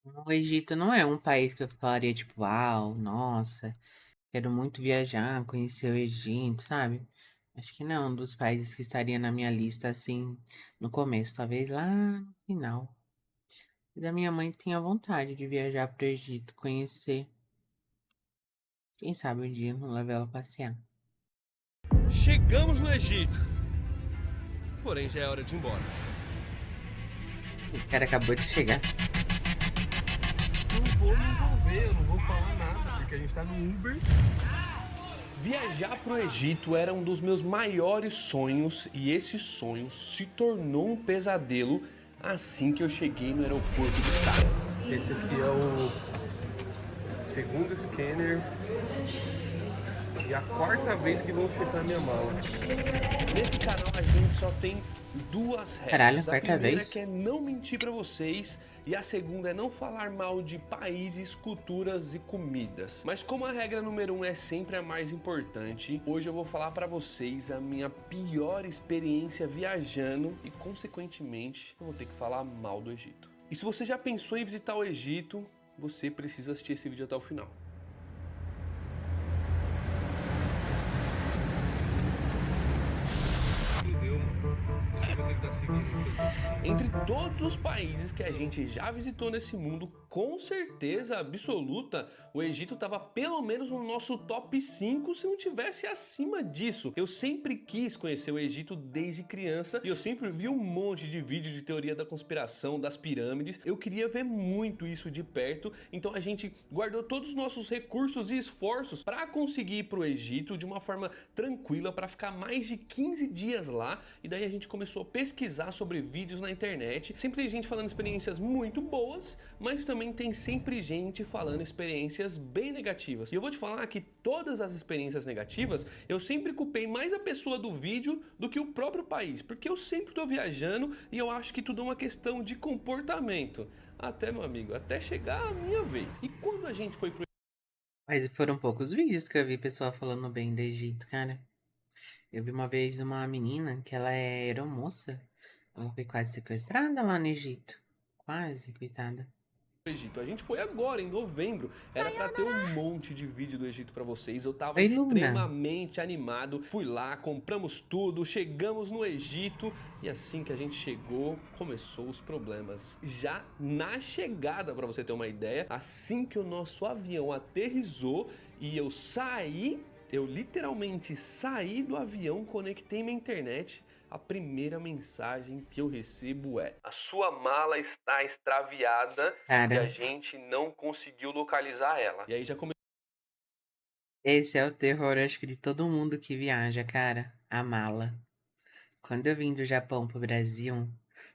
O Egito não é um país que eu falaria, tipo, uau, nossa, quero muito viajar, conhecer o Egito, sabe? Acho que não é um dos países que estaria na minha lista, assim, no começo, talvez lá no final. Mas a minha mãe tinha vontade de viajar pro Egito, conhecer. Quem sabe um dia eu não levo ela a passear. Chegamos no Egito, porém já é hora de ir embora. O cara acabou de chegar. Não vou me envolver, eu não vou falar nada, porque a gente tá no Uber. Viajar pro Egito era um dos meus maiores sonhos e esse sonho se tornou um pesadelo assim que eu cheguei no aeroporto de Cairo. Esse aqui é o segundo scanner e a quarta vez que vão checar minha mala. Nesse canal a gente só tem duas Caralho, regras. A quarta primeira vez? que é não mentir pra vocês e a segunda é não falar mal de países, culturas e comidas. Mas como a regra número 1 é sempre a mais importante, hoje eu vou falar pra vocês a minha pior experiência viajando e consequentemente eu vou ter que falar mal do Egito. E se você já pensou em visitar o Egito, você precisa assistir esse vídeo até o final. Entre todos os países que a gente já visitou nesse mundo, com certeza absoluta, o Egito estava pelo menos no nosso top 5, se não tivesse acima disso. Eu sempre quis conhecer o Egito desde criança e eu sempre vi um monte de vídeo de teoria da conspiração, das pirâmides. Eu queria ver muito isso de perto, então a gente guardou todos os nossos recursos e esforços para conseguir ir para o Egito de uma forma tranquila, para ficar mais de 15 dias lá, e daí a gente começou a pesquisar sobre vídeos na internet. Sempre tem gente falando experiências muito boas, mas também tem sempre gente falando experiências bem negativas. E eu vou te falar que todas as experiências negativas, eu sempre culpei mais a pessoa do vídeo do que o próprio país, porque eu sempre tô viajando e eu acho que tudo é uma questão de comportamento. Até, meu amigo, até chegar a minha vez. E quando a gente foi pro Mas foram poucos vídeos que eu vi pessoal falando bem do Egito, cara. Eu vi uma vez uma menina que ela é aeromoça. Ela foi quase sequestrada lá no Egito. Quase, coitada. Egito. A gente foi agora, em novembro. Era pra ter um monte de vídeo do Egito pra vocês. Eu tava Oi, Luna. extremamente animado. Fui lá, compramos tudo, chegamos no Egito. E assim que a gente chegou, começou os problemas. Já na chegada, pra você ter uma ideia, assim que o nosso avião aterrissou e eu saí, eu literalmente saí do avião, conectei minha internet. A primeira mensagem que eu recebo é: a sua mala está extraviada e a Cara, gente não conseguiu localizar ela. E aí já começou. esse é o terror, acho que de todo mundo que viaja, cara. A mala. Quando eu vim do Japão pro Brasil,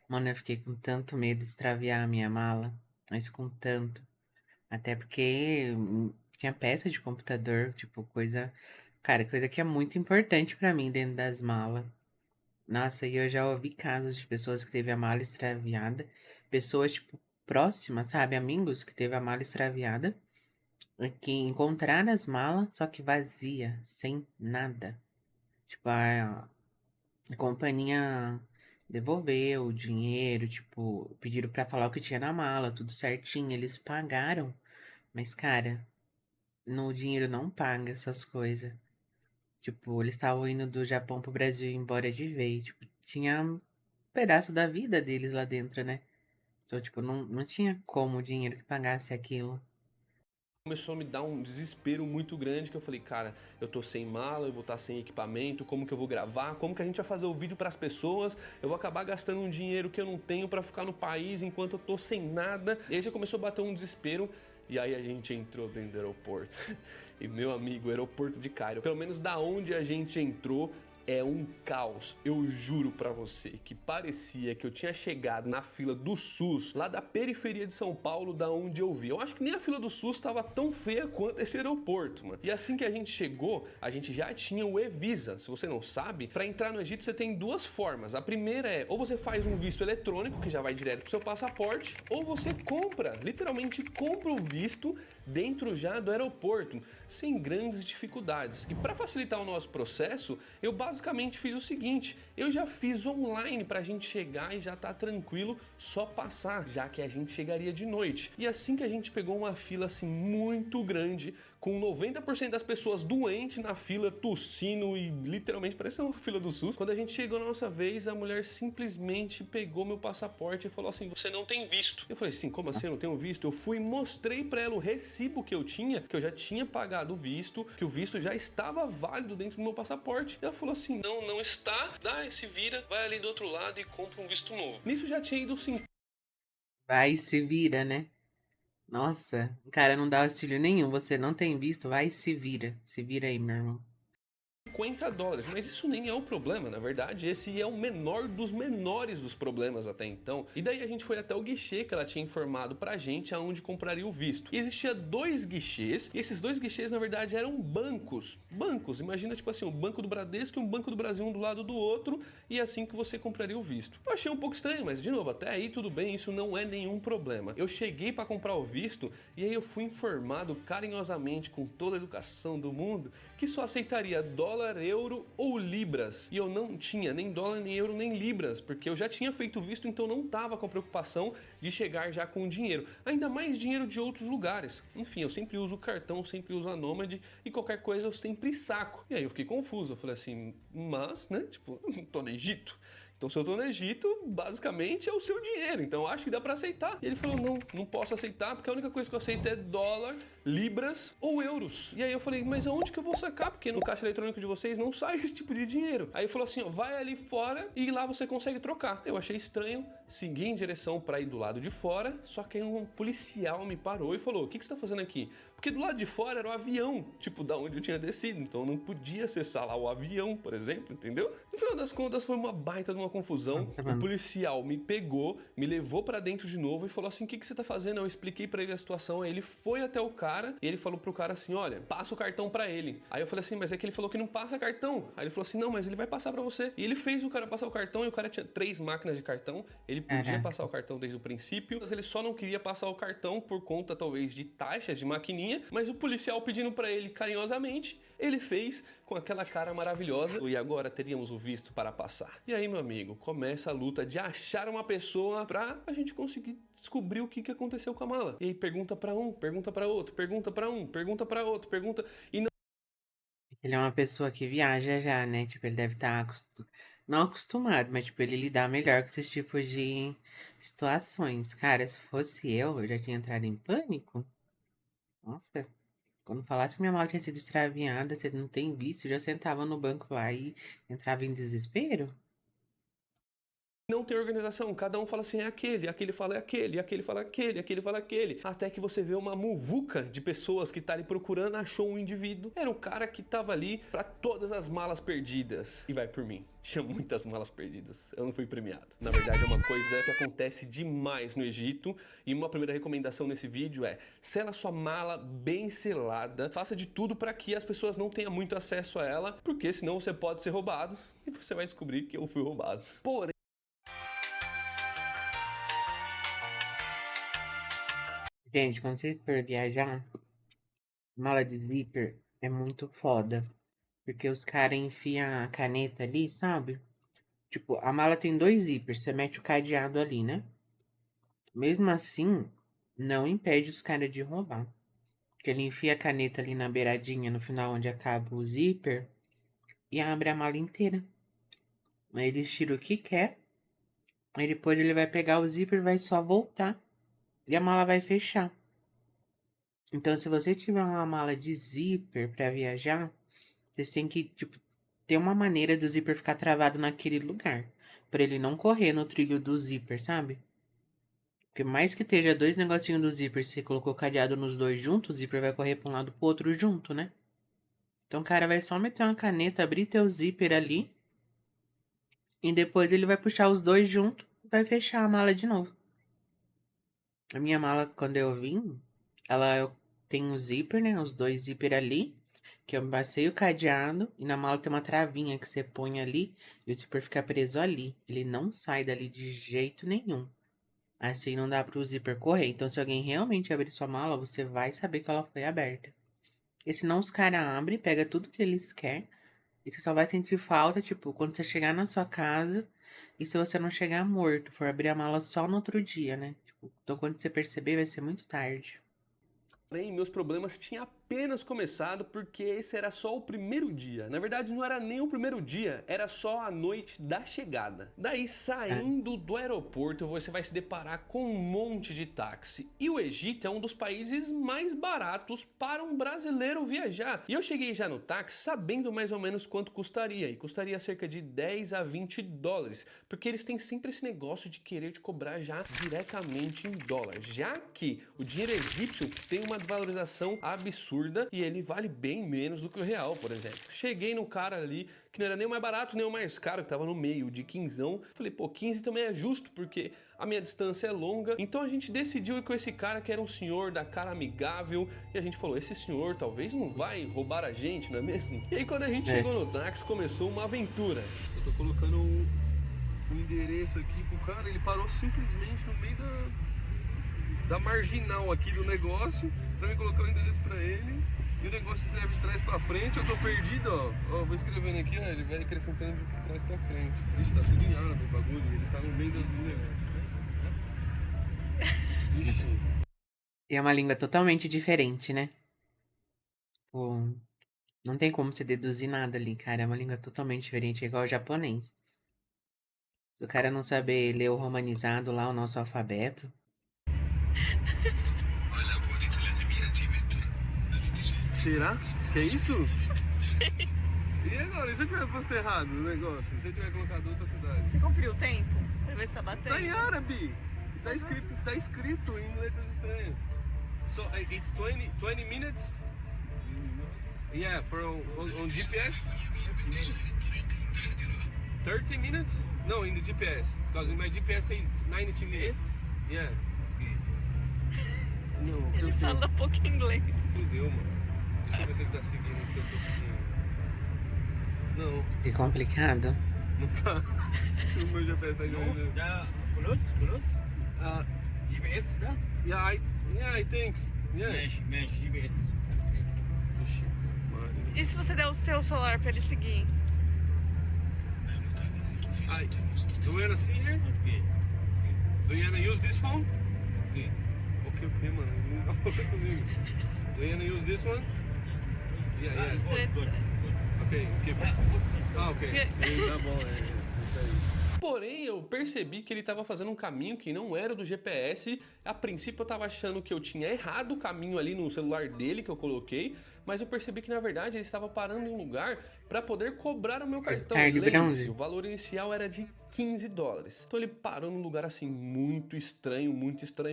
mano, eu fiquei com tanto medo de extraviar a minha mala. Mas com tanto. Até porque tinha peça de computador, tipo, coisa. Cara, coisa que é muito importante pra mim dentro das malas. Nossa, e eu já ouvi casos de pessoas que teve a mala extraviada. Pessoas, tipo, próximas, sabe? Amigos que teve a mala extraviada. E que encontraram as malas, só que vazia, sem nada. Tipo, a companhia devolveu o dinheiro, tipo, pediram pra falar o que tinha na mala, tudo certinho. Eles pagaram. Mas, cara, no dinheiro não paga essas coisas. Tipo, eles estavam indo do Japão pro Brasil embora de vez. Tipo, tinha um pedaço da vida deles lá dentro, né? Então, tipo, não tinha como o dinheiro que pagasse aquilo. Começou a me dar um desespero muito grande que eu falei, cara, eu tô sem mala, eu vou estar sem equipamento, como que eu vou gravar, como que a gente vai fazer o vídeo para as pessoas, eu vou acabar gastando um dinheiro que eu não tenho para ficar no país enquanto eu tô sem nada. E aí já começou a bater um desespero e aí a gente entrou dentro do aeroporto. E meu amigo, o aeroporto de Cairo, pelo menos da onde a gente entrou, é um caos. Eu juro pra você que parecia que eu tinha chegado na fila do SUS, lá da periferia de São Paulo, da onde eu vi. Eu acho que nem a fila do SUS estava tão feia quanto esse aeroporto, mano. E assim que a gente chegou, a gente já tinha o e-Visa. Se você não sabe, pra entrar no Egito você tem duas formas. A primeira é, ou você faz um visto eletrônico, que já vai direto pro seu passaporte, ou você compra, literalmente compra o visto dentro já do aeroporto, sem grandes dificuldades. E para facilitar o nosso processo, eu basicamente basicamente fiz o seguinte, eu já fiz online pra gente chegar e já tá tranquilo, só passar, já que a gente chegaria de noite. E assim que a gente pegou uma fila assim muito grande, com 90% das pessoas doentes na fila, tossindo e literalmente parecia uma fila do SUS. Quando a gente chegou na nossa vez, a mulher simplesmente pegou meu passaporte e falou assim, você não tem visto. Eu falei assim, como assim eu não tenho visto? Eu fui e mostrei pra ela o recibo que eu tinha, que eu já tinha pagado o visto, que o visto já estava válido dentro do meu passaporte. Ela falou assim, não está, se vira, vai ali do outro lado e compra um visto novo. Nisso já tinha ido sim. Vai e se vira, né? Nossa, o cara não dá auxílio nenhum. Você não tem visto, vai e se vira. Se vira aí, meu irmão. $50, mas isso nem é o problema, na verdade esse é o menor dos menores dos problemas até então. E daí a gente foi até o guichê que ela tinha informado pra gente aonde compraria o visto. E existia 2 guichês, e esses 2 guichês na verdade eram bancos. Bancos, imagina tipo assim, um banco do Bradesco e um banco do Brasil um do lado do outro, e assim que você compraria o visto. Eu achei um pouco estranho, mas de novo, até aí tudo bem, isso não é nenhum problema. Eu cheguei pra comprar o visto, e aí eu fui informado carinhosamente, com toda a educação do mundo, que só aceitaria dólar, euro ou libras. E eu não tinha nem dólar, nem euro, nem libras, porque eu já tinha feito visto, então não tava com a preocupação de chegar já com dinheiro. Ainda mais dinheiro de outros lugares. Enfim, eu sempre uso cartão, sempre uso a Nômade e qualquer coisa eu sempre saco. E aí eu fiquei confuso, eu falei assim, mas, né, tipo, tô no Egito. Então se eu tô no Egito, basicamente é o seu dinheiro, então eu acho que dá pra aceitar. E ele falou, não posso aceitar, porque a única coisa que eu aceito é dólar, libras ou euros. E aí eu falei, mas aonde que eu vou sacar? Porque no caixa eletrônico de vocês não sai esse tipo de dinheiro. Aí ele falou assim, ó, vai ali fora e lá você consegue trocar. Eu achei estranho, segui em direção pra ir do lado de fora, só que aí um policial me parou e falou, o que você tá fazendo aqui? Porque do lado de fora era o avião, tipo, da onde eu tinha descido, então eu não podia acessar lá o avião, por exemplo, entendeu? No final das contas foi uma baita de uma confusão. Nossa, O mano. policial me pegou, me levou pra dentro de novo e falou assim, o que você tá fazendo? Eu expliquei pra ele a situação, aí ele foi até o cara e ele falou pro cara assim, olha, passa o cartão pra ele. Aí eu falei assim, mas é que ele falou que não passa cartão. Aí ele falou assim, não, mas ele vai passar pra você. E ele fez o cara passar o cartão e o cara tinha 3 máquinas de cartão, ele podia Caraca. passar o cartão desde o princípio, mas ele só não queria passar o cartão por conta talvez de taxas de maquininha, mas o policial pedindo pra ele carinhosamente, ele fez com aquela cara maravilhosa e agora teríamos o visto para passar. E aí, meu amigo, começa a luta de achar uma pessoa pra a gente conseguir descobrir o que aconteceu com a mala. E aí pergunta pra um, pergunta pra outro, pergunta pra um, pergunta pra outro, pergunta e não. Ele é uma pessoa que viaja já, né? Tipo, ele deve estar não acostumado, mas tipo, ele lidar melhor com esses tipos de situações. Cara, se fosse eu já tinha entrado em pânico. Nossa, quando falasse que minha mala tinha sido extraviada, você não tem visto, eu já sentava no banco lá e entrava em desespero. Não tem organização, cada um fala assim, é aquele fala é aquele, aquele fala aquele, aquele fala aquele. Até que você vê uma muvuca de pessoas que tá ali procurando, achou um indivíduo. Era um cara que tava ali pra todas as malas perdidas. E vai por mim, tinha muitas malas perdidas. Eu não fui premiado. Na verdade é uma coisa que acontece demais no Egito. E uma primeira recomendação nesse vídeo é, sela sua mala bem selada. Faça de tudo pra que as pessoas não tenham muito acesso a ela, porque senão você pode ser roubado. E você vai descobrir que eu fui roubado. Porém, Gente, quando você for viajar, mala de zíper é muito foda. Porque os caras enfiam a caneta ali, sabe? Tipo, a mala tem 2 zíperes, você mete o cadeado ali, né? Mesmo assim, não impede os caras de roubar. Porque ele enfia a caneta ali na beiradinha, no final onde acaba o zíper, e abre a mala inteira. Aí ele tira o que quer, aí depois ele vai pegar o zíper e vai só voltar. E a mala vai fechar. Então, se você tiver uma mala de zíper pra viajar, você tem que, tipo, ter uma maneira do zíper ficar travado naquele lugar. Pra ele não correr no trilho do zíper, sabe? Porque mais que esteja 2 negocinhos do zíper, se você colocou cadeado nos dois juntos, o zíper vai correr pra um lado pro outro junto, né? Então o cara vai só meter uma caneta, abrir teu zíper ali. E depois ele vai puxar os dois junto e vai fechar a mala de novo. A minha mala, quando eu vim, ela tem um zíper, né? Os 2 zíper ali. Que eu passei o cadeado. E na mala tem uma travinha que você põe ali. E o zíper fica preso ali. Ele não sai dali de jeito nenhum. Assim não dá pro zíper correr. Então, se alguém realmente abrir sua mala, você vai saber que ela foi aberta. E senão os caras abrem, pega tudo que eles querem E você só vai sentir falta, tipo, quando você chegar na sua casa e se você não chegar morto, for abrir a mala só no outro dia, né? Tipo, então quando você perceber, vai ser muito tarde. Porém, meus problemas tinham apenas começado porque esse era só o primeiro dia. Na verdade, não era nem o primeiro dia, era só a noite da chegada. Daí, É. saindo do aeroporto, você vai se deparar com um monte de táxi. E o Egito é um dos países mais baratos para um brasileiro viajar. E eu cheguei já no táxi sabendo mais ou menos quanto custaria. E custaria cerca de 10 a 20 dólares. Porque eles têm sempre esse negócio de querer te cobrar já diretamente em dólar. Já que o dinheiro egípcio tem uma desvalorização absurda e ele vale bem menos do que o real, por exemplo. Cheguei no cara ali que não era nem o mais barato nem o mais caro, que tava no meio de quinzão. Falei, pô, 15 também é justo porque a minha distância é longa. Então a gente decidiu ir com esse cara que era um senhor da cara amigável e a gente falou, esse senhor talvez não vai roubar a gente, não é mesmo? E aí quando a gente É. chegou no táxi começou uma aventura. Eu tô colocando um endereço aqui pro cara, ele parou simplesmente no meio da marginal aqui do negócio pra me colocar o endereço pra ele. E o negócio escreve de trás pra frente, eu tô perdido, ó. Ó, vou escrevendo aqui, ó, ele vai acrescentando de trás pra frente. Ixi, tá tudo em árabe o bagulho, ele tá no meio do negócio. Ixi. E é uma língua totalmente diferente, né? Pô, não tem como você deduzir nada ali, cara. É uma língua totalmente diferente, é igual ao japonês. Se o cara não saber ler o romanizado lá, o nosso alfabeto. Será? Que é isso? E agora, e se eu tiver posto errado o negócio? Se eu tiver colocado outra cidade? Você conferiu o tempo? Pra ver se tá batendo? Tá em árabe! Tá escrito em letras estranhas. So it's 20 minutes? Yeah, on GPS? 30 minutes? No, in the GPS. Because in my GPS say 92 minutes. Yeah. Não, Ele fala pouco inglês. fudeu, mano. Deixa eu ver se ele tá seguindo o que eu tô seguindo. Não, É complicado. não tá. O meu GPS tá indo. ده فلوس Uh, جي بي اس ده yeah, I think. Yeah. ماشي جي بي اس. Ixi, mano. E se você der o seu celular pra ele seguir? Do you wanna see here? اوكي Do you wanna use this phone? اوكي Ok, mano. Ele não tá falando comigo. Do you wanna use this one? Yeah. Ok, keep. Ah, ok. Sim, tá bom, é isso aí. Porém, eu percebi que ele estava fazendo um caminho que não era do GPS. A princípio, eu estava achando que eu tinha errado o caminho ali no celular dele que eu coloquei, mas eu percebi que na verdade ele estava parando em um lugar para poder cobrar o meu cartão. Carne Lembre-se, bronze. o valor inicial era de 15 dólares. Então ele parou num lugar assim muito estranho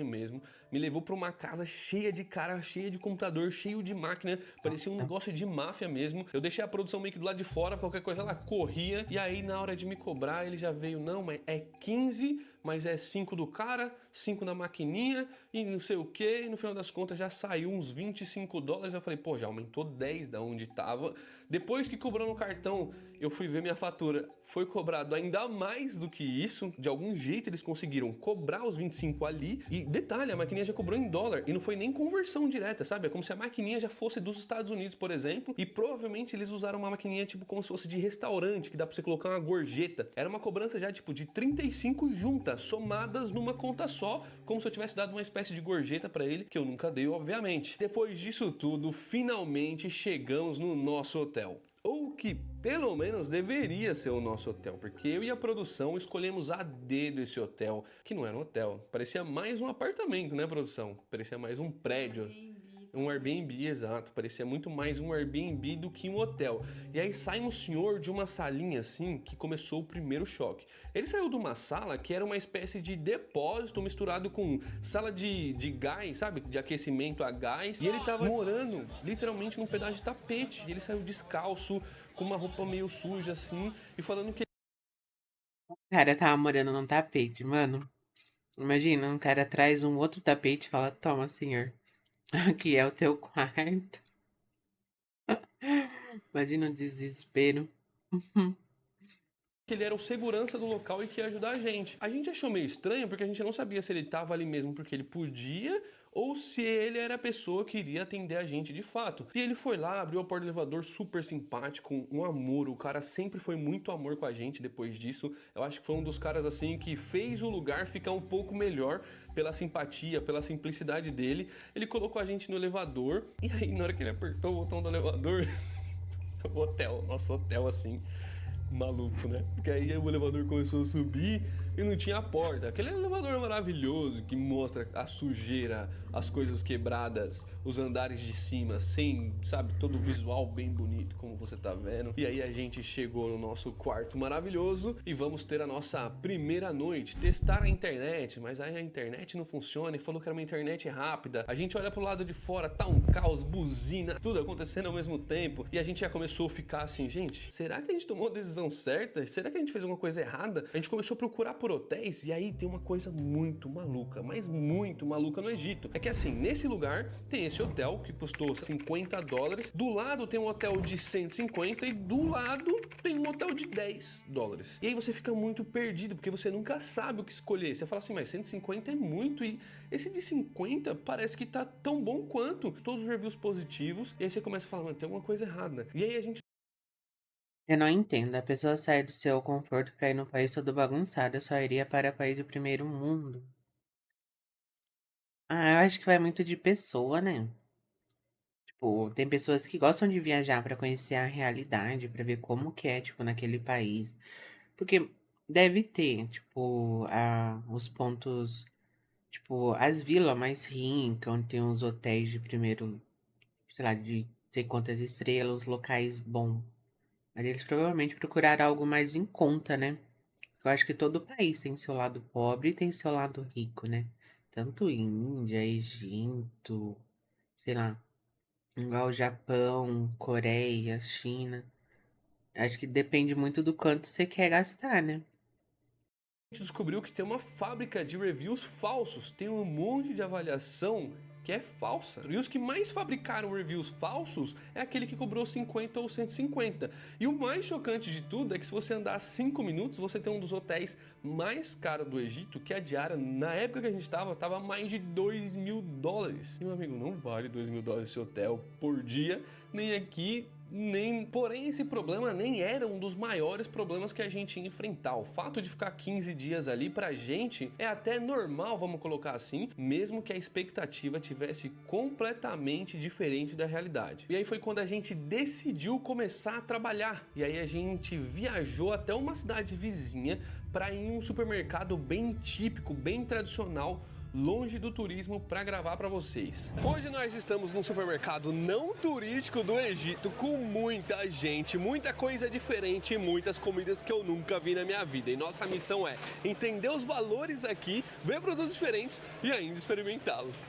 mesmo. Me levou para uma casa cheia de cara, cheia de computador, cheio de máquina, parecia um negócio de máfia mesmo. Eu deixei a produção meio que do lado de fora, qualquer coisa ela corria. E aí na hora de me cobrar, ele já veio, não, mas é 15, mas é 5 do cara, 5 na maquininha e não sei o que. E no final das contas já saiu uns 25 dólares. Eu falei, pô, já aumentou 10 da onde tava. Depois que cobrou no cartão, eu fui ver minha fatura. Foi cobrado ainda mais do que isso. De algum jeito eles conseguiram cobrar os 25 ali. E detalhe, a maquininha já cobrou em dólar. E não foi nem conversão direta, sabe? É como se a maquininha já fosse dos Estados Unidos, por exemplo. E provavelmente eles usaram uma maquininha tipo como se fosse de restaurante, que dá pra você colocar uma gorjeta. Era uma cobrança já tipo de 35 juntas, somadas numa conta só. Como se eu tivesse dado uma espécie de gorjeta pra ele, que eu nunca dei, obviamente. Depois disso tudo, finalmente chegamos no nosso hotel. Ou que pelo menos deveria ser o nosso hotel, porque eu e a produção escolhemos a dedo esse hotel, que não era um hotel, parecia mais um apartamento, né, produção? Parecia mais um prédio. Um Airbnb, exato. Parecia muito mais um Airbnb do que um hotel. E aí sai um senhor de uma salinha assim que começou o primeiro choque. Ele saiu de uma sala que era uma espécie de depósito misturado com sala de gás, sabe? De aquecimento a gás. E ele tava morando literalmente num pedaço de tapete. E ele saiu descalço, com uma roupa meio suja assim, e falando que O cara tava morando num tapete, mano. Imagina, um cara traz um outro tapete e fala: Toma, senhor, aqui é o teu quarto. Imagina o desespero. que ele era o segurança do local e que ia ajudar a gente. A gente achou meio estranho porque a gente não sabia se ele estava ali mesmo porque ele podia ou se ele era a pessoa que iria atender a gente de fato. E ele foi lá, abriu a porta do elevador, super simpático, um amor. O cara sempre foi muito amor com a gente depois disso. Eu acho que foi um dos caras assim que fez o lugar ficar um pouco melhor pela simpatia, pela simplicidade dele. Ele colocou a gente no elevador e aí na hora que ele apertou o botão do elevador, o hotel, nosso hotel assim, maluco, né? Porque aí o elevador começou a subir e não tinha porta. Aquele elevador maravilhoso que mostra a sujeira, as coisas quebradas, os andares de cima, sem, sabe, todo o visual bem bonito, como você tá vendo. E aí a gente chegou no nosso quarto maravilhoso e vamos ter a nossa primeira noite, testar a internet, mas aí a internet não funciona e falou que era uma internet rápida. A gente olha pro lado de fora, tá um caos, buzina, tudo acontecendo ao mesmo tempo. E a gente já começou a ficar assim, gente, será que a gente tomou a decisão certa? Será que a gente fez alguma coisa errada? A gente começou a procurar por hotéis e aí tem uma coisa muito maluca, mas muito maluca no Egito. É que assim, nesse lugar tem esse hotel que custou $50, do lado tem um hotel de 150 e do lado tem um hotel de $10. E aí você fica muito perdido, porque você nunca sabe o que escolher. Você fala assim, mas 150 é muito e esse de 50 parece que tá tão bom quanto. Todos os reviews positivos e aí você começa a falar, mano, tem alguma coisa errada. E aí a gente Eu não entendo. A pessoa sai do seu conforto pra ir num país todo bagunçado. Eu só iria para país do primeiro mundo. Ah, eu acho que vai muito de pessoa, né? Tipo, tem pessoas que gostam de viajar pra conhecer a realidade, pra ver como que é, tipo, naquele país. Porque deve ter, tipo, os pontos, tipo, as vilas mais ricas, onde tem os hotéis de primeiro, sei lá, de sei quantas estrelas, os locais bons. Mas eles provavelmente procuraram algo mais em conta, né? Eu acho que todo país tem seu lado pobre e tem seu lado rico, né? Tanto Índia, Egito, sei lá, igual Japão, Coreia, China. Acho que depende muito do quanto você quer gastar, né? descobriu que tem uma fábrica de reviews falsos, tem um monte de avaliação que é falsa. E os que mais fabricaram reviews falsos é aquele que cobrou 50 ou 150. E o mais chocante de tudo é que se você andar 5 minutos, você tem um dos hotéis mais caros do Egito, que a diária, na época que a gente tava mais de $2.000. E meu amigo, não vale $2.000 esse hotel por dia, nem aqui, nem... Porém, esse problema nem era um dos maiores problemas que a gente ia enfrentar. O fato de ficar 15 dias ali pra gente é até normal, vamos colocar assim, mesmo que a expectativa tivesse completamente diferente da realidade. E aí foi quando a gente decidiu começar a trabalhar. E aí a gente viajou até uma cidade vizinha para ir em um supermercado bem típico, bem tradicional, longe do turismo, para gravar para vocês. Hoje nós estamos num supermercado não turístico do Egito com muita gente, muita coisa diferente e muitas comidas que eu nunca vi na minha vida. E nossa missão é entender os valores aqui, ver produtos diferentes e ainda experimentá-los.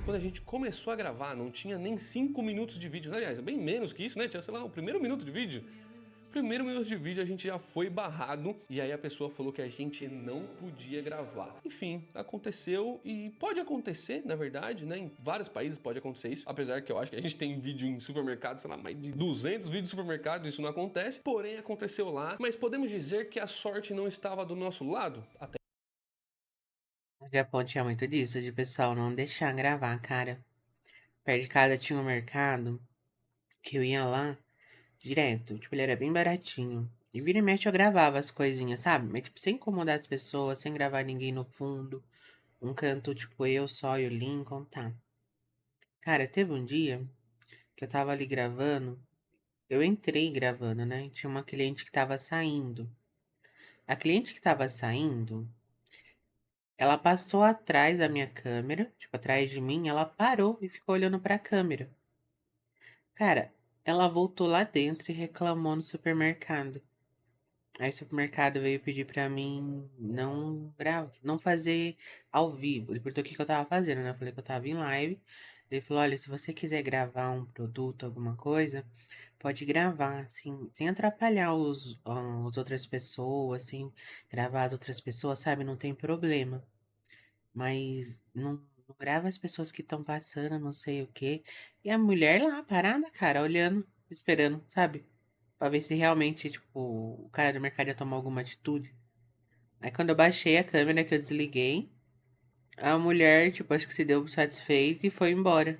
Quando a gente começou a gravar, não tinha nem 5 minutos de vídeo. Aliás, bem menos que isso, né? Tinha, sei lá, o primeiro minuto de vídeo. Primeiro minuto de vídeo a gente já foi barrado e aí a pessoa falou que a gente não podia gravar. Enfim, aconteceu e pode acontecer, na verdade, né? Em vários países pode acontecer isso, apesar que eu acho que a gente tem vídeo em supermercado, sei lá, mais de 200 vídeos em supermercado, isso não acontece. Porém, aconteceu lá, mas podemos dizer que a sorte não estava do nosso lado? Até No Japão tinha muito disso, de pessoal não deixar gravar, cara. Perto de casa tinha um mercado que eu ia lá direto. Tipo, ele era bem baratinho. E vira e mexe eu gravava as coisinhas, sabe? Mas, tipo, sem incomodar as pessoas, sem gravar ninguém no fundo. Um canto, tipo, eu só e o Lincoln, tá. Cara, teve um dia que eu tava ali gravando. Eu entrei gravando, né? Tinha uma cliente que tava saindo. A cliente que tava saindo, ela passou atrás da minha câmera, tipo, atrás de mim, ela parou e ficou olhando pra câmera. Cara, ela voltou lá dentro e reclamou no supermercado. Aí o supermercado veio pedir pra mim não fazer ao vivo. Ele perguntou o que que eu tava fazendo, né? Eu falei que eu tava em live. Ele falou, olha, se você quiser gravar um produto, alguma coisa, pode gravar, assim, sem atrapalhar as outras pessoas, sem gravar as outras pessoas, sabe? Não tem problema. Mas não grava as pessoas que estão passando, não sei o quê. E a mulher lá, parada, cara, olhando. esperando, sabe? Pra ver se realmente, tipo, o cara do mercado ia tomar alguma atitude. Aí quando eu baixei a câmera que eu desliguei, a mulher, tipo, acho que se deu satisfeita e foi embora.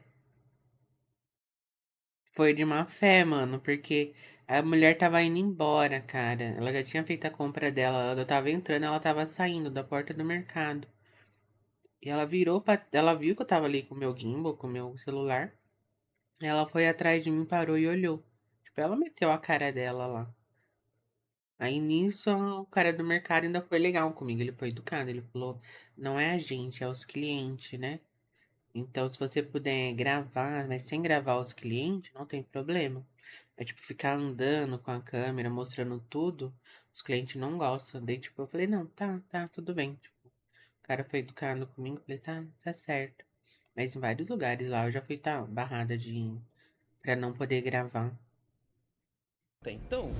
Foi de má fé, mano, porque a mulher tava indo embora, cara. Ela já tinha feito a compra dela, ela tava entrando, ela tava saindo da porta do mercado. E ela virou pra... Ela viu que eu tava ali com o meu gimbal, com o meu celular. Ela foi atrás de mim, parou e olhou. Tipo, ela meteu a cara dela lá. Aí nisso, o cara do mercado ainda foi legal comigo. Ele foi educado. Ele falou: não é a gente, é os clientes, né? Então, se você puder gravar, mas sem gravar os clientes, não tem problema. É tipo, ficar andando com a câmera, mostrando tudo, os clientes não gostam. Daí, tipo, eu falei: não, tá, tudo bem. Tipo, o cara foi educado comigo, eu falei: tá certo. Mas em vários lugares lá eu já fui tá, barrada de pra não poder gravar. Até então,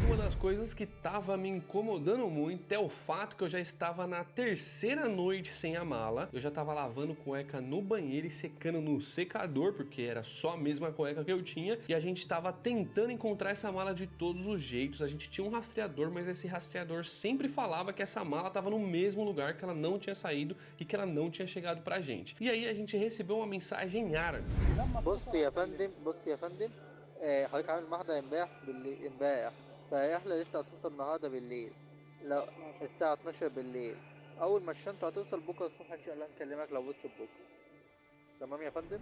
uma das coisas que estava me incomodando muito é o fato que eu já estava na terceira noite sem a mala. Eu já estava lavando cueca no banheiro e secando no secador, porque era só a mesma cueca que eu tinha. E a gente estava tentando encontrar essa mala de todos os jeitos. A gente tinha um rastreador, mas esse rastreador sempre falava que essa mala estava no mesmo lugar, que ela não tinha saído e que ela não tinha chegado pra gente. E aí a gente recebeu uma mensagem em árabe. بص يا فندم بص يا فندم حضرتك عامل محضر امبارح فاحنا لسه هتصل النهارده بالليل لو الساعة 12 بالليل أول ما الشنطة هتوصل بكرة الصبح إن شاء الله نكلمك لو وصلت بكرة تمام يا فندم؟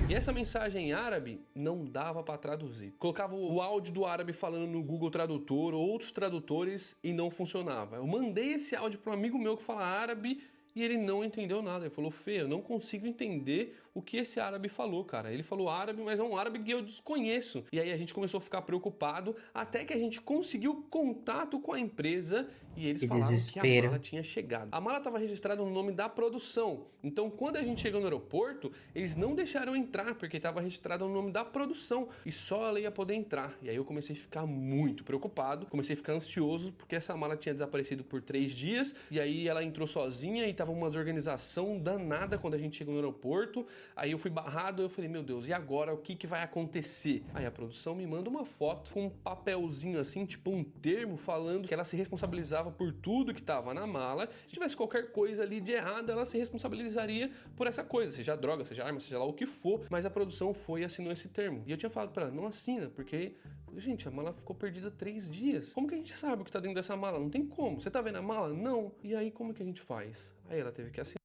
E essa mensagem em árabe não dava para traduzir. Colocava o áudio do árabe falando no Google Tradutor ou outros tradutores e não funcionava. Eu mandei esse áudio para um amigo meu que fala árabe e ele não entendeu nada. Ele falou: Fê, eu não consigo entender o que esse árabe falou, cara. Ele falou árabe, mas é um árabe que eu desconheço. E aí a gente começou a ficar preocupado até que a gente conseguiu contato com a empresa e eles Que falaram que a desespero. mala tinha chegado. A mala estava registrada no nome da produção. Então, quando a gente chegou no aeroporto, eles não deixaram entrar, porque estava registrado no nome da produção e só ela ia poder entrar. E aí eu comecei a ficar muito preocupado, comecei a ficar ansioso, porque essa mala tinha desaparecido por 3 dias, e aí ela entrou sozinha e tava uma desorganização danada quando a gente chegou no aeroporto. Aí eu fui barrado, eu falei: meu Deus, e agora o que vai acontecer? Aí a produção me manda uma foto com um papelzinho assim, tipo um termo, falando que ela se responsabilizava por tudo que estava na mala. Se tivesse qualquer coisa ali de errado, ela se responsabilizaria por essa coisa, seja droga, seja arma, seja lá o que for. Mas a produção foi e assinou esse termo. E eu tinha falado pra ela: não assina, porque, gente, a mala ficou perdida 3 dias. Como que a gente sabe o que tá dentro dessa mala? Não tem como. Você tá vendo a mala? Não. E aí, como que a gente faz? Aí ela teve que assinar.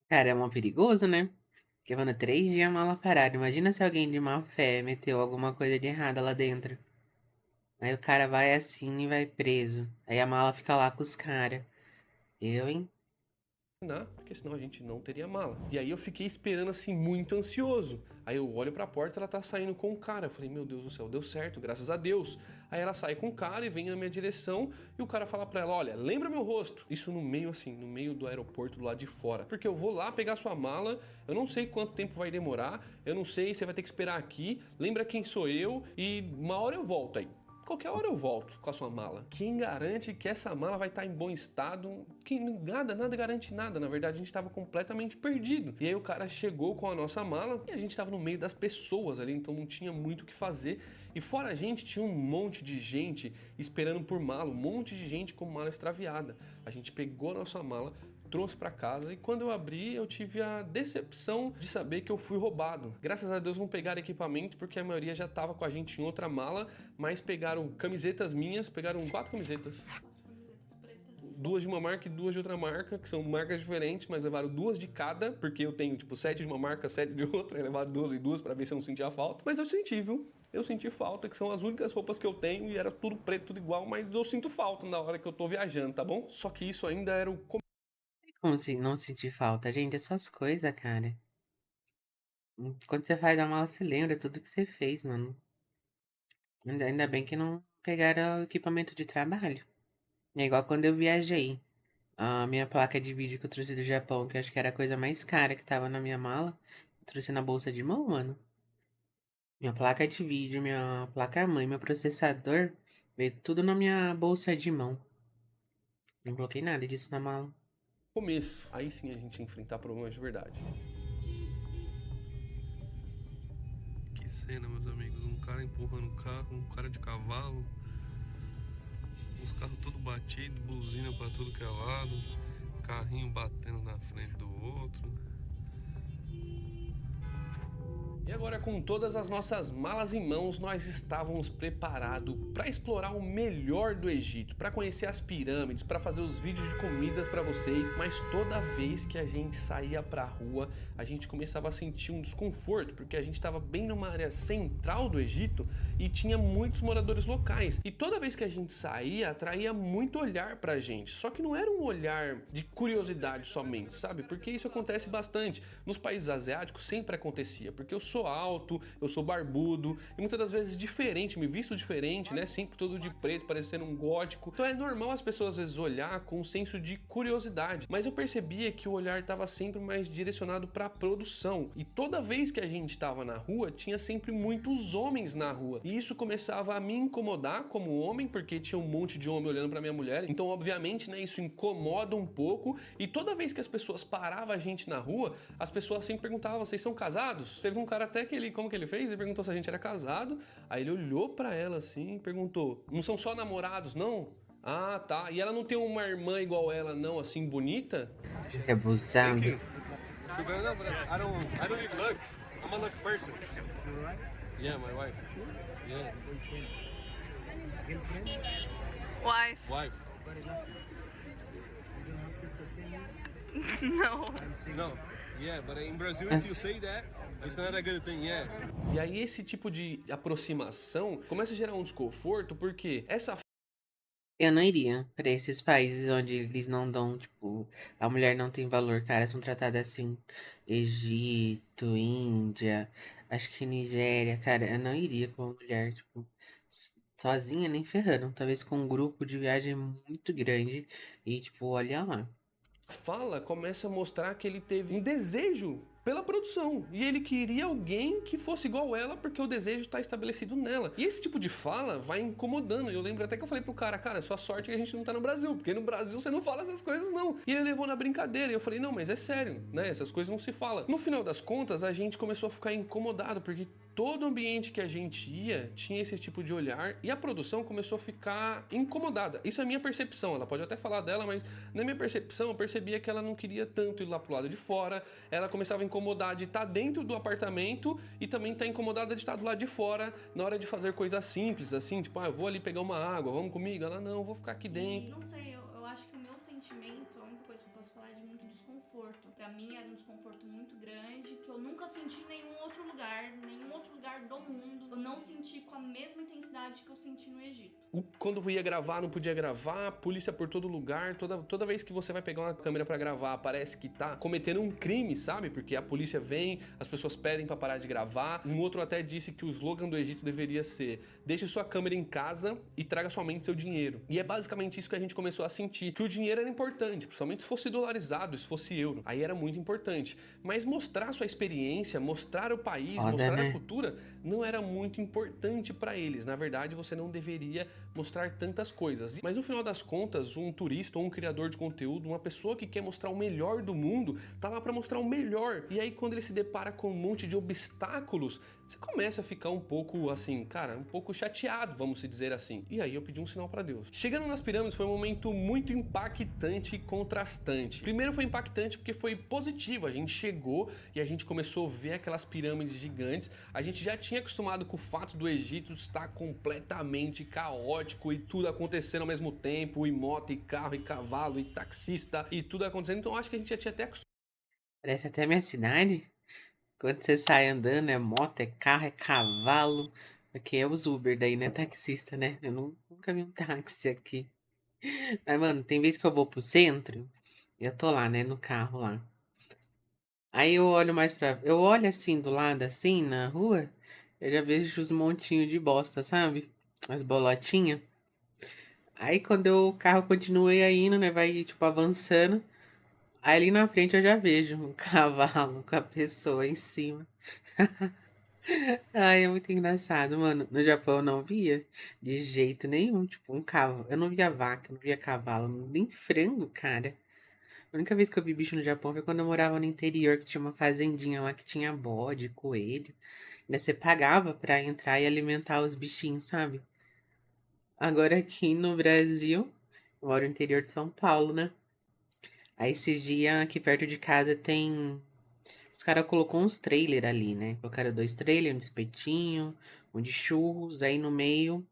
Cara, é mó perigoso, né? Porque, mano, 3 dias a mala parada. Imagina se alguém de má fé meteu alguma coisa de errada lá dentro. Aí o cara vai assim e vai preso. Aí a mala fica lá com os caras. Eu, hein? Porque senão a gente não teria mala. E aí eu fiquei esperando assim, muito ansioso. Aí eu olho pra porta, ela tá saindo com o cara. Eu falei: meu Deus do céu, deu certo, graças a Deus. Aí ela sai com o cara e vem na minha direção e o cara fala pra ela: olha, lembra meu rosto? Isso no meio assim, no meio do aeroporto do lado de fora. Porque eu vou lá pegar sua mala, eu não sei quanto tempo vai demorar, eu não sei, você vai ter que esperar aqui, lembra quem sou eu e uma hora eu volto aí. Qualquer hora eu volto com a sua mala. Quem garante que essa mala vai estar em bom estado? Nada garante nada. Na verdade, a gente estava completamente perdido. E aí o cara chegou com a nossa mala e a gente estava no meio das pessoas ali, então não tinha muito o que fazer. E fora a gente, tinha um monte de gente esperando por mala, um monte de gente com mala extraviada. A gente pegou a nossa mala, trouxe para casa e quando eu abri eu tive a decepção de saber que eu fui roubado. Graças a Deus não pegaram equipamento porque a maioria já estava com a gente em outra mala, mas pegaram camisetas minhas, pegaram 4 camisetas. 2 de uma marca e 2 de outra marca, que são marcas diferentes, mas levaram 2 de cada, porque eu tenho tipo 7 de uma marca, 7 de outra, e levaram 2 e 2 para ver se eu não sentia falta. Mas eu senti, viu? Eu senti falta, que são as únicas roupas que eu tenho e era tudo preto, tudo igual, mas eu sinto falta na hora que eu tô viajando, tá bom? Só que isso ainda era o Como se não sentir falta? Gente, é suas coisas, cara. Quando você faz a mala, você lembra tudo que você fez, mano. Ainda bem que não pegaram o equipamento de trabalho. É igual quando eu viajei. A minha placa de vídeo que eu trouxe do Japão, que eu acho que era a coisa mais cara que tava na minha mala, eu trouxe na bolsa de mão, mano. Minha placa de vídeo, minha placa-mãe, meu processador, veio tudo na minha bolsa de mão. Não coloquei nada disso na mala. começo. Aí sim a gente ia enfrentar problemas de verdade. cena, meus amigos. Um cara empurrando o carro, um cara de cavalo. Os carros todos batidos, buzina pra tudo que é lado. Carrinho batendo na frente do outro. E agora, com todas as nossas malas em mãos, nós estávamos preparados para explorar o melhor do Egito, para conhecer as pirâmides, para fazer os vídeos de comidas para vocês. Mas toda vez que a gente saía para a rua, a gente começava a sentir um desconforto, porque a gente estava bem numa área central do Egito e tinha muitos moradores locais. E toda vez que a gente saía, atraía muito olhar pra gente. Só que não era um olhar de curiosidade somente, sabe? Porque isso acontece bastante. Nos países asiáticos sempre acontecia, porque eu sou alto, eu sou barbudo e muitas das vezes diferente, me visto diferente, né? Sempre todo de preto, parecendo um gótico. Então é normal as pessoas às vezes olhar com um senso de curiosidade. Mas eu percebia que o olhar estava sempre mais direcionado para a produção. E toda vez que a gente estava na rua, tinha sempre muitos homens na rua. E isso começava a me incomodar como homem, porque tinha um monte de homem olhando para minha mulher. Então, obviamente, né, isso incomoda um pouco. E toda vez que as pessoas paravam a gente na rua, as pessoas sempre perguntavam: vocês são casados? Teve um cara até que ele, como que ele fez? Ele perguntou se a gente era casado. Aí ele olhou para ela assim e perguntou: não são só namorados, não? Ah, tá. E ela não tem uma irmã igual ela, não, assim, bonita? Que abusado. I don't need luck. I'm a lucky person. Yeah, my wife. Yeah, Girlfriend? Wife. wife. Very lucky. You don't have sister same Não. I'm single. No, yeah, but in Brazil, if you say that, it's not a good thing, yeah. E aí esse tipo de aproximação começa a gerar um desconforto, porque essa Eu não iria pra esses países onde eles não dão, tipo, a mulher não tem valor, cara, são tratadas assim. Egito, Índia, acho que Nigéria, cara, eu não iria com uma mulher, tipo, sozinha nem ferrando. Talvez com um grupo de viagem muito grande e, tipo, olha lá. fala começa a mostrar que ele teve um desejo pela produção e ele queria alguém que fosse igual ela porque o desejo está estabelecido nela. E esse tipo de fala vai incomodando. Eu lembro até que eu falei pro cara, sua sorte é que a gente não tá no Brasil, porque no Brasil você não fala essas coisas não. E ele levou na brincadeira e eu falei: não, mas é sério, né? Essas coisas não se falam. No final das contas, a gente começou a ficar incomodado porque todo ambiente que a gente ia tinha esse tipo de olhar e a produção começou a ficar incomodada. Isso é a minha percepção, ela pode até falar dela, mas na minha percepção eu percebia que ela não queria tanto ir lá pro lado de fora, ela começava a incomodar de estar dentro do apartamento e também tá incomodada de estar do lado de fora na hora de fazer coisas simples, assim, tipo, eu vou ali pegar uma água, vamos comigo? Ela, não, vou ficar aqui E dentro. não sei, eu acho que o meu sentimento, a única coisa que eu posso falar é de muito desconforto. Pra mim era um desconforto muito grande, que eu nunca senti em nenhum outro lugar do mundo. Eu não senti com a mesma intensidade que eu senti no Egito. Quando eu ia gravar, não podia gravar, polícia por todo lugar, toda vez que você vai pegar uma câmera pra gravar, parece que tá cometendo um crime, sabe? Porque a polícia vem, as pessoas pedem pra parar de gravar. Um outro até disse que o slogan do Egito deveria ser: deixe sua câmera em casa e traga somente seu dinheiro. E é basicamente isso que a gente começou a sentir, que o dinheiro era importante, principalmente se fosse dolarizado, se fosse euro. Aí era muito importante. Mas mostrar sua experiência, mostrar o país, Foda, mostrar né? a cultura, não era muito importante pra eles. Na verdade, você não deveria mostrar tantas coisas. Mas no final das contas, um turista ou um criador de conteúdo, uma pessoa que quer mostrar o melhor do mundo, tá lá pra mostrar o melhor. E aí quando ele se depara com um monte de obstáculos, você começa a ficar um pouco assim, cara, um pouco chateado, vamos se dizer assim. E aí eu pedi um sinal pra Deus. Chegando nas pirâmides foi um momento muito impactante e contrastante. Primeiro foi impactante porque foi positivo. A gente chegou e a gente começou a ver aquelas pirâmides gigantes. A gente já tinha acostumado com o fato do Egito estar completamente caótico e tudo acontecendo ao mesmo tempo, e moto, e carro, e cavalo, e taxista, e tudo acontecendo. Então eu acho que a gente já tinha até acostumado. Parece até minha cidade. Quando você sai andando, é moto, é carro, é cavalo. Porque é os Uber daí, né? Taxista, né? Eu nunca vi um táxi aqui. Mas, mano, tem vez que eu vou pro centro, eu tô lá, né, no carro lá. Aí eu olho mais pra. Eu olho assim do lado, assim, na rua, eu já vejo os montinhos de bosta, sabe? As bolotinhas. Aí quando o carro continua indo, né? Vai, tipo, avançando. Aí ali na frente eu já vejo um cavalo com a pessoa em cima. Ai, é muito engraçado, mano. No Japão eu não via de jeito nenhum, tipo, um cavalo. Eu não via vaca, eu não via cavalo, nem frango, cara. A única vez que eu vi bicho no Japão foi quando eu morava no interior, que tinha uma fazendinha lá que tinha bode, coelho. Ainda você pagava pra entrar e alimentar os bichinhos, sabe? Agora aqui no Brasil, eu moro no interior de São Paulo, né? Aí esses dias aqui perto de casa tem. Os caras colocou uns trailer ali, né? Colocaram 2 trailers, um de espetinho, um de churros. Aí no meio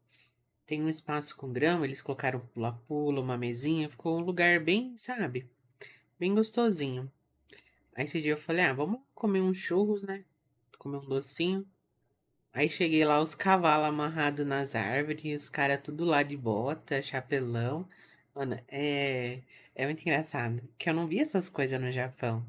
tem um espaço com grama. Eles colocaram um pula-pula, uma mesinha. Ficou um lugar bem, sabe? Bem gostosinho. Aí esse dia eu falei, ah, vamos comer uns churros, né? Comer um docinho. Aí cheguei lá, os cavalos amarrados nas árvores, os caras tudo lá de bota, chapelão. Mano, é muito engraçado. Que eu não vi essas coisas no Japão.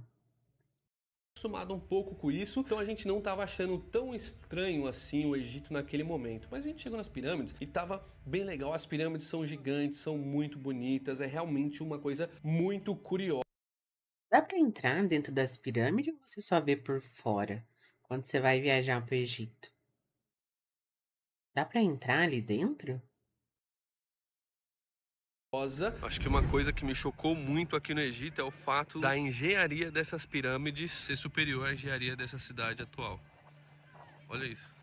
Acostumado um pouco com isso, então a gente não tava achando tão estranho assim o Egito naquele momento. Mas a gente chegou nas pirâmides e tava bem legal. As pirâmides são gigantes, são muito bonitas, é realmente uma coisa muito curiosa. Dá pra entrar dentro das pirâmides ou você só vê por fora quando você vai viajar pro Egito? Dá pra entrar ali dentro? Acho que uma coisa que me chocou muito aqui no Egito é o fato da engenharia dessas pirâmides ser superior à engenharia dessa cidade atual. Olha isso.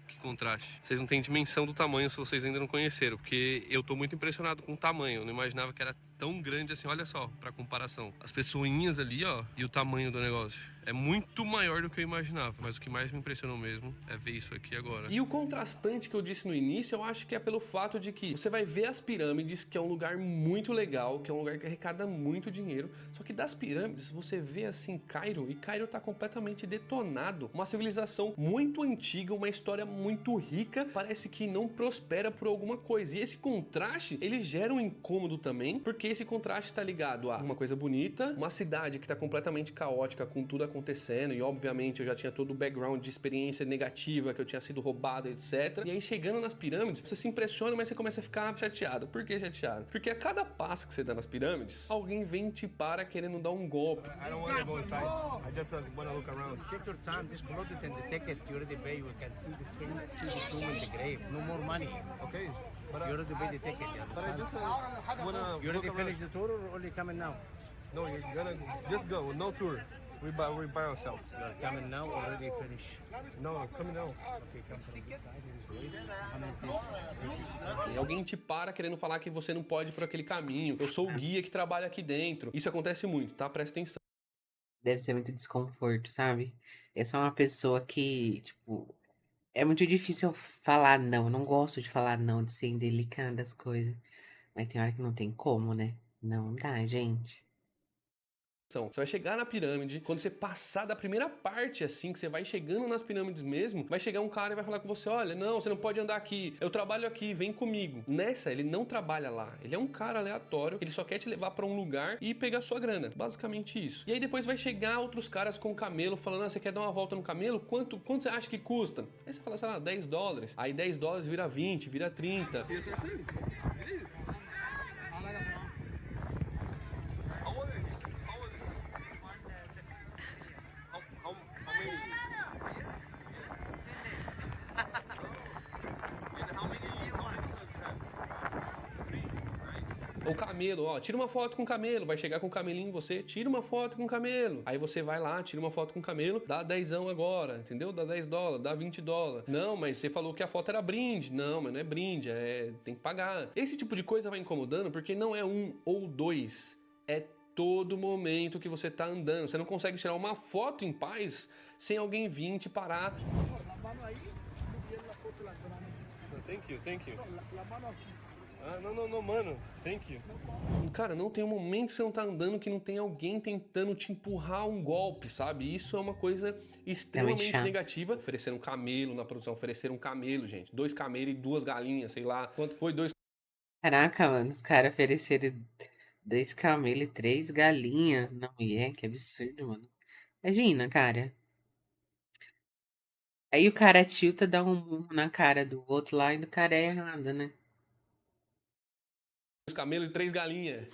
Que contraste. Vocês não têm dimensão do tamanho se vocês ainda não conheceram, porque eu tô muito impressionado com o tamanho. Eu não imaginava que era tão grande assim, olha só, pra comparação. As pessoinhas ali, ó, e o tamanho do negócio. É muito maior do que eu imaginava, mas o que mais me impressionou mesmo é ver isso aqui agora. E o contrastante que eu disse no início, eu acho que é pelo fato de que você vai ver as pirâmides, que é um lugar muito legal, que é um lugar que arrecada muito dinheiro, só que das pirâmides você vê assim Cairo, e Cairo tá completamente detonado. Uma civilização muito antiga, uma história muito rica, parece que não prospera por alguma coisa. E esse contraste, ele gera um incômodo também, porque esse contraste tá ligado a uma coisa bonita, uma cidade que tá completamente caótica, com tudo acontecendo, e obviamente eu já tinha todo o background de experiência negativa, que eu tinha sido roubado, etc. E aí chegando nas pirâmides, você se impressiona, mas você começa a ficar chateado. Por que chateado? Porque a cada passo que você dá nas pirâmides, alguém vem te para querendo dar um golpe. I don't want to go inside. I just want to look around. Take your time. This clothes and the ticket you already pay. You can see the sphinx, see the tomb and the grave. No more money. Okay. You already paid the ticket. You But I understand? just wanna You already finished the tour or only coming now? No, you're gonna just go, no tour. We by ourselves. You are coming now or already finished? No, come now. Okay, come from this side. It is great. How many days? E alguém te para querendo falar que você não pode ir por aquele caminho. Eu sou o guia que trabalha aqui dentro. Isso acontece muito, tá? Presta atenção. Deve ser muito desconforto, sabe? Eu sou uma pessoa que, tipo, é muito difícil eu falar não. Eu não gosto de falar não, de ser indelicada das coisas. Mas tem hora que não tem como, né? Não dá, gente. Você vai chegar na pirâmide, quando você passar da primeira parte, assim, que você vai chegando nas pirâmides mesmo, vai chegar um cara e vai falar com você, olha, não, você não pode andar aqui, eu trabalho aqui, vem comigo. Nessa, ele não trabalha lá, ele é um cara aleatório, ele só quer te levar pra um lugar e pegar sua grana, basicamente isso. E aí depois vai chegar outros caras com camelo, falando, ah, você quer dar uma volta no camelo? Quanto você acha que custa? Aí você fala, sei lá, $10. Aí $10 vira 20, vira 30. O camelo, ó, tira uma foto com o camelo, vai chegar com o camelinho em você, tira uma foto com o camelo. Aí você vai lá, tira uma foto com o camelo, dá 10 agora, entendeu? Dá $10, dá $20. Não, mas você falou que a foto era brinde. Não, mas não é brinde, tem que pagar. Esse tipo de coisa vai incomodando porque não é um ou dois, é todo momento que você tá andando. Você não consegue tirar uma foto em paz sem alguém vir te parar. Thank you. Ah, não, mano. Thank you. Cara, não tem um momento que você não tá andando que não tem alguém tentando te empurrar um golpe, sabe? Isso é uma coisa extremamente chato. negativa. Ofereceram um camelo na produção, ofereceram um camelo, gente. 2 camelos e 2 galinhas, sei lá. Quanto foi? 2 Caraca, mano, os caras ofereceram 2 camelos e 3 galinhas. Não, que absurdo, mano. Imagina, cara. Aí o cara tilta, dá um murro na cara do outro lá e do cara é errado, né? camelos e 3 galinhas.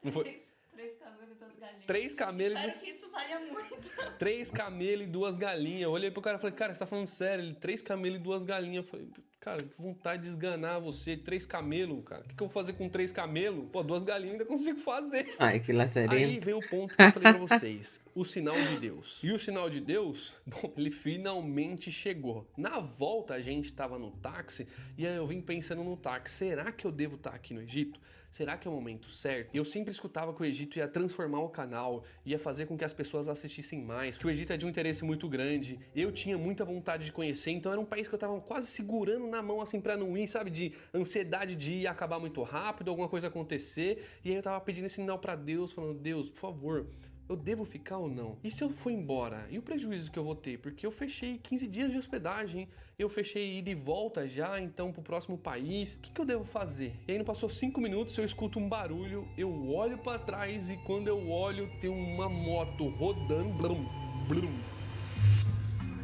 Não foi? 3 camelos e 2 galinhas. 3 camelos e Espero que isso valha muito. 3 camelos e 2 galinhas. Eu olhei pro cara e falei, cara, você tá falando sério? Ele, 3 camelos e 2 galinhas. Eu falei, Cara, que vontade de esganar você. 3 camelos, cara. O que eu vou fazer com 3 camelos? Pô, 2 galinhas ainda consigo fazer. Ai, que Aí lazarento. vem o ponto que eu falei pra vocês, o sinal de Deus. E o sinal de Deus, bom, ele finalmente chegou. Na volta a gente tava no táxi e aí eu vim pensando no táxi, será que eu devo estar aqui no Egito? Será que é o momento certo? E eu sempre escutava que o Egito ia transformar o canal, ia fazer com que as pessoas assistissem mais, que o Egito é de um interesse muito grande. Eu tinha muita vontade de conhecer, então era um país que eu tava quase segurando na mão assim pra não ir, sabe? De ansiedade de ir acabar muito rápido, alguma coisa acontecer. E aí eu tava pedindo esse sinal pra Deus, falando, Deus, por favor, eu devo ficar ou não? E se eu for embora? E o prejuízo que eu vou ter? Porque eu fechei 15 dias de hospedagem, eu fechei ida e volta já, então pro próximo país. O que eu devo fazer? E aí não passou 5 minutos, eu escuto um barulho, eu olho pra trás e quando eu olho tem uma moto rodando. Blum, blum.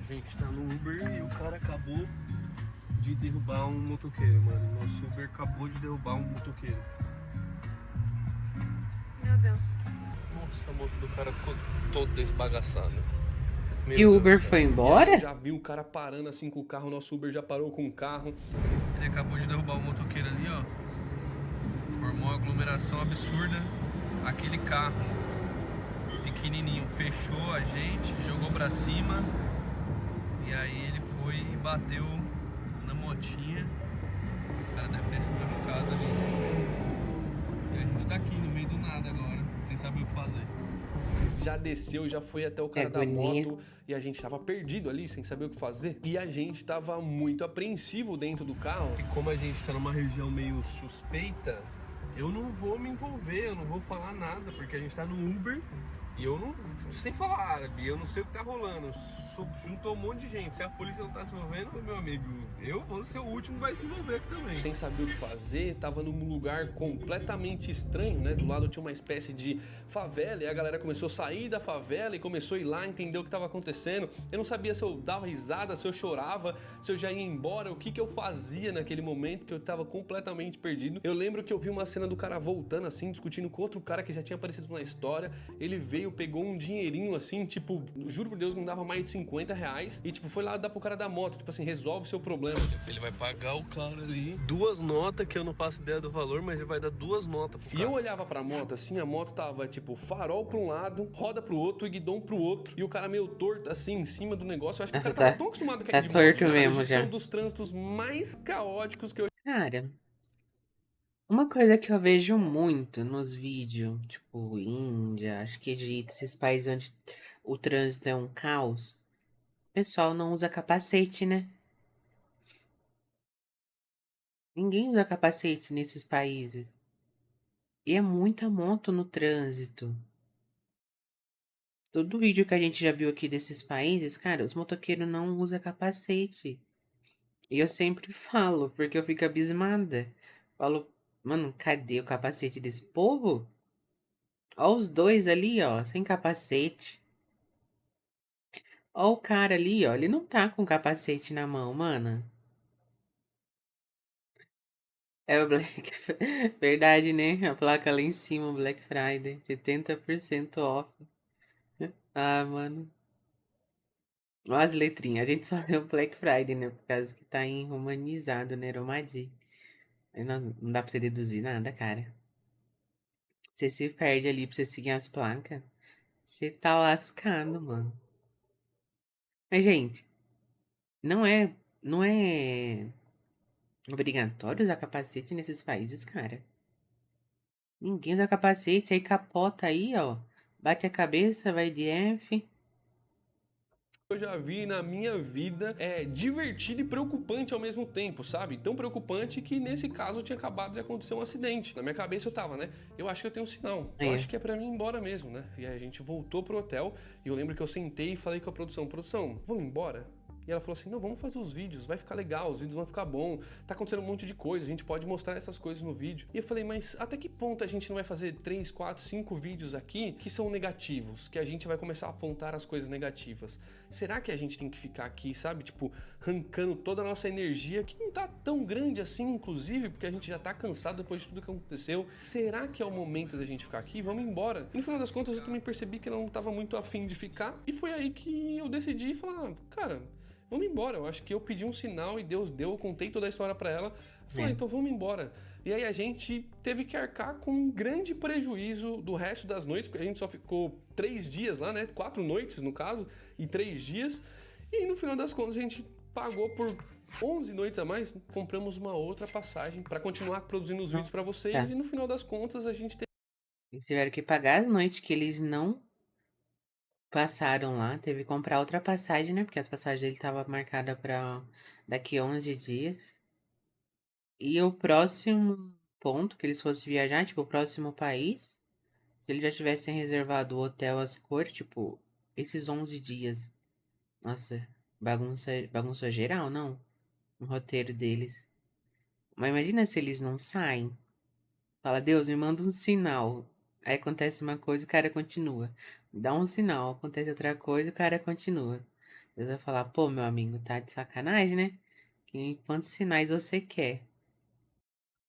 A gente tá no Uber e o cara acabou de derrubar um motoqueiro, mano. Nosso Uber acabou de derrubar um motoqueiro. Meu Deus. Nossa, a moto do cara ficou toda esbagaçada. Meu E o Deus Uber do céu. foi E aí embora? eu já vi o cara parando assim com o carro, nosso Uber já parou com o carro. Ele acabou de derrubar o motoqueiro ali, ó. Formou uma aglomeração absurda. Aquele carro pequenininho fechou a gente, jogou pra cima. E aí ele foi e bateu na motinha. O cara deve ter se machucado ali. E a gente tá aqui no meio do nada agora, sem saber o que fazer. Já desceu, já foi até o cara da agonia. moto e a gente tava perdido ali, sem saber o que fazer. E a gente tava muito apreensivo dentro do carro. E como a gente tá numa região meio suspeita, eu não vou me envolver, eu não vou falar nada, porque a gente tá no Uber e eu não sei falar árabe, eu não sei o que tá rolando. Juntou um monte de gente. Se a polícia não tá se envolvendo, meu amigo, eu vou ser o último que vai se envolver aqui também. Sem saber o que fazer, tava num lugar completamente estranho, né? Do lado tinha uma espécie de favela e a galera começou a sair da favela e começou a ir lá entender o que tava acontecendo. Eu não sabia se eu dava risada, se eu chorava, se eu já ia embora, o que eu fazia naquele momento que eu tava completamente perdido. Eu lembro que eu vi uma cena do cara voltando assim, discutindo com outro cara que já tinha aparecido na história. Ele veio, pegou um dinheirinho assim, tipo, juro por Deus, não dava mais de 50 reais e tipo, foi lá dar pro cara da moto, tipo assim, resolve seu problema. Ele vai pagar o cara ali 2 notas, que eu não faço ideia do valor, mas ele vai dar 2 notas pro E cara. eu olhava pra moto assim, a moto tava tipo farol pra um lado, roda pro outro e guidão pro outro. E o cara meio torto assim em cima do negócio. Eu acho que Nossa, o cara tava tá- tão acostumado com tá aquele torto mesmo já. já. Um dos trânsitos mais caóticos que eu Cara, uma coisa que eu vejo muito nos vídeos, tipo Índia, acho que Egito, esses países onde o trânsito é um caos, o pessoal não usa capacete, né? Ninguém usa capacete nesses países. E é muita moto no trânsito. Todo vídeo que a gente já viu aqui desses países, cara, os motoqueiros não usam capacete. E eu sempre falo, porque eu fico abismada. Falo, mano, cadê o capacete desse povo? Ó os dois ali, ó, sem capacete. Ó o cara ali, ó, ele não tá com capacete na mão, mano. É o Black... Verdade, né? A placa lá em cima, Black Friday. 70% off. Ah, mano. Ó as letrinhas. A gente só leu Black Friday, né? Por causa que tá em romanizado, né? Romadi. Não dá pra você deduzir nada, cara. Você se perde ali pra você seguir as placas. Você tá lascado, mano. Mas, gente, não é obrigatório usar capacete nesses países, cara. Ninguém usa capacete, aí capota aí, ó. Bate a cabeça, vai de F. já vi na minha vida é divertido e preocupante ao mesmo tempo, sabe? Tão preocupante que nesse caso tinha acabado de acontecer um acidente. Na minha cabeça eu tava, né? Eu acho que eu tenho um sinal. Eu É. acho que é pra mim ir embora mesmo, né? E aí a gente voltou pro hotel e eu lembro que eu sentei e falei com a produção, vamos embora? E ela falou assim, não, vamos fazer os vídeos, vai ficar legal, os vídeos vão ficar bom, tá acontecendo um monte de coisa, a gente pode mostrar essas coisas no vídeo. E eu falei, mas até que ponto a gente não vai fazer 3, 4, 5 vídeos aqui que são negativos, que a gente vai começar a apontar as coisas negativas? Será que a gente tem que ficar aqui, sabe, tipo, arrancando toda a nossa energia, que não tá tão grande assim, inclusive, porque a gente já tá cansado depois de tudo que aconteceu. Será que é o momento da gente ficar aqui? Vamos embora. E no final das contas eu também percebi que ela não tava muito afim de ficar, e foi aí que eu decidi falar, cara, vamos embora. Eu acho que eu pedi um sinal e Deus deu, eu contei toda a história pra ela. Falei, É. então vamos embora. E aí a gente teve que arcar com um grande prejuízo do resto das noites, porque a gente só ficou 3 dias lá, né? 4 noites, no caso, e 3 dias. E aí, no final das contas, a gente pagou por 11 noites a mais, compramos uma outra passagem pra continuar produzindo os vídeos pra vocês. Tá. E no final das contas, a gente Eles tiveram que pagar as noites que eles não passaram lá. Teve que comprar outra passagem, né? Porque as passagens dele estavam marcadas pra daqui a 11 dias. E o próximo ponto que eles fossem viajar, tipo, o próximo país, se eles já tivessem reservado o hotel, as cores, tipo, esses 11 dias. Nossa, bagunça geral, não? O roteiro deles. Mas imagina se eles não saem. Fala, Deus, me manda um sinal. Aí acontece uma coisa, o cara continua. Dá um sinal, acontece outra coisa, o cara continua. Deus vai falar, pô, meu amigo, tá de sacanagem, né? Quantos sinais você quer?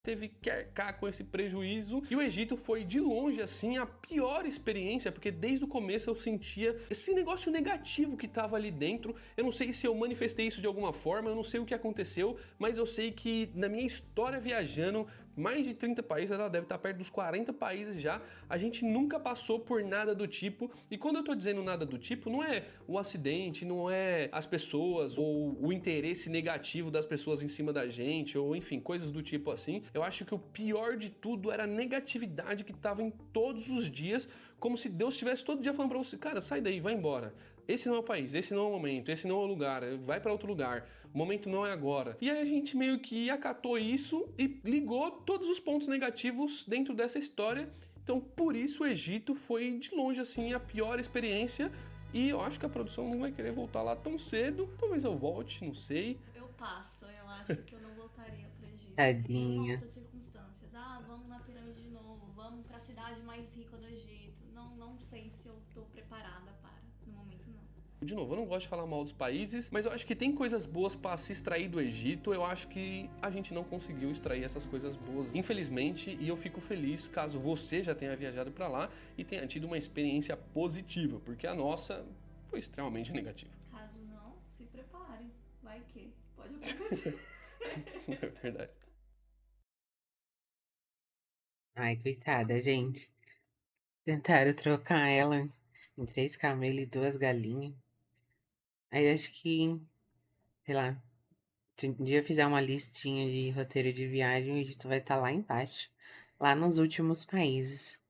teve que arcar com esse prejuízo. E o Egito foi, de longe, assim, a pior experiência, porque desde o começo eu sentia esse negócio negativo que tava ali dentro. Eu não sei se eu manifestei isso de alguma forma, eu não sei o que aconteceu, mas eu sei que na minha história viajando, mais de 30 países, ela deve estar perto dos 40 países já, a gente nunca passou por nada do tipo. E quando eu tô dizendo nada do tipo, não é o acidente, não é as pessoas ou o interesse negativo das pessoas em cima da gente, ou enfim, coisas do tipo assim. Eu acho que o pior de tudo era a negatividade que tava em todos os dias, como se Deus estivesse todo dia falando pra você, cara, sai daí, vai embora. Esse não é o país, esse não é o momento, esse não é o lugar, vai para outro lugar, o momento não é agora. E aí a gente meio que acatou isso e ligou todos os pontos negativos dentro dessa história. Então, por isso o Egito foi de longe assim a pior experiência. E eu acho que a produção não vai querer voltar lá tão cedo. Talvez eu volte, não sei. Eu passo, eu acho que eu não voltaria pro Egito. Tadinha. Em outras circunstâncias. Ah, vamos na pirâmide de novo, vamos pra cidade mais rica do Egito. Não sei se eu tô preparada para. No momento, não. De novo, eu não gosto de falar mal dos países, mas eu acho que tem coisas boas para se extrair do Egito. Eu acho que a gente não conseguiu extrair essas coisas boas, infelizmente, e eu fico feliz caso você já tenha viajado para lá e tenha tido uma experiência positiva, porque a nossa foi extremamente negativa. Caso não, se preparem. Vai que pode acontecer. É verdade. Ai, coitada, gente. Tentaram trocar ela em 3 camelos e 2 galinhas. Aí acho que, sei lá, se um dia eu fizer uma listinha de roteiro de viagem, o Egito vai estar lá embaixo. Lá nos últimos países.